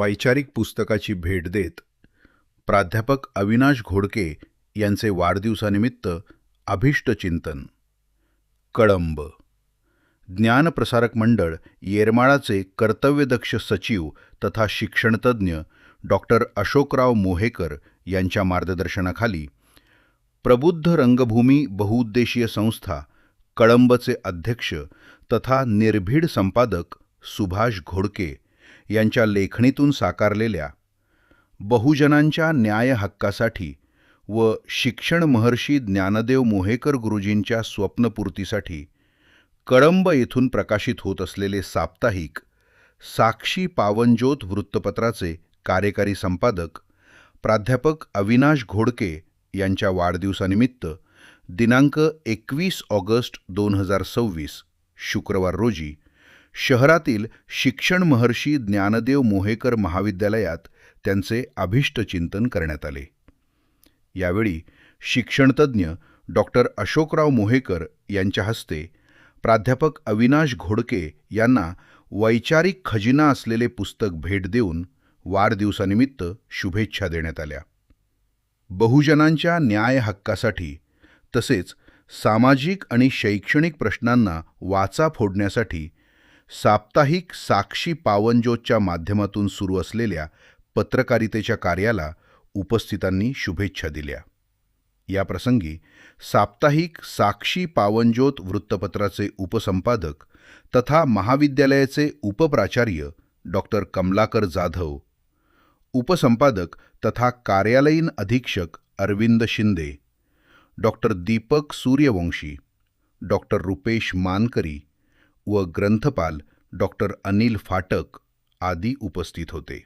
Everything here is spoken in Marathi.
वैचारिक पुस्तकाची भेट देत प्राध्यापक अविनाश घोडके यांचे वाढदिवसानिमित्त अभिष्टचिंतन. कळंब. ज्ञानप्रसारक मंडळ येरमाळाचे कर्तव्यदक्ष सचिव तथा शिक्षणतज्ज्ञ डॉक्टर अशोकराव मोहेकर यांच्या मार्गदर्शनाखाली प्रबुद्ध रंगभूमी बहुउद्देशीय संस्था कळंबचे अध्यक्ष तथा निर्भीड संपादक सुभाष घोडके यांच्या लेखणीतून साकारलेल्या बहुजनांच्या न्याय हक्कासाठी व शिक्षण महर्षी ज्ञानदेव मोहेकर गुरुजींच्या स्वप्नपूर्तीसाठी कळंब येथून प्रकाशित होत असलेले साप्ताहिक साक्षी पावनज्योत वृत्तपत्राचे कार्यकारी संपादक प्राध्यापक अविनाश घोडके यांच्या वाढदिवसानिमित्त दिनांक 21 ऑगस्ट 2026 शुक्रवार रोजी शहरातील शिक्षण महर्षी ज्ञानदेव मोहेकर महाविद्यालयात त्यांचे अभिष्टचिंतन करण्यात आले. यावेळी शिक्षणतज्ज्ञ डॉक्टर अशोकराव मोहेकर यांच्या हस्ते प्राध्यापक अविनाश घोडके यांना वैचारिक खजिना असलेले पुस्तक भेट देऊन वाढदिवसानिमित्त शुभेच्छा देण्यात आल्या. बहुजनांच्या न्याय हक्कासाठी तसेच सामाजिक आणि शैक्षणिक प्रश्नांना वाचा फोडण्यासाठी साप्ताहिक साक्षी पावनज्योतच्या माध्यमातून सुरू असलेल्या पत्रकारितेच्या कार्याला उपस्थितांनी शुभेच्छा दिल्या. याप्रसंगी साप्ताहिक साक्षी पावनज्योत वृत्तपत्राचे उपसंपादक तथा महाविद्यालयाचे उपप्राचार्य डॉक्टर कमलाकर जाधव, उपसंपादक तथा कार्यालयीन अधीक्षक अरविंद शिंदे, डॉक्टर दीपक सूर्यवंशी, डॉक्टर रुपेश मानकरी व ग्रंथपाल डॉक्टर अनिल फाटक आदी उपस्थित होते.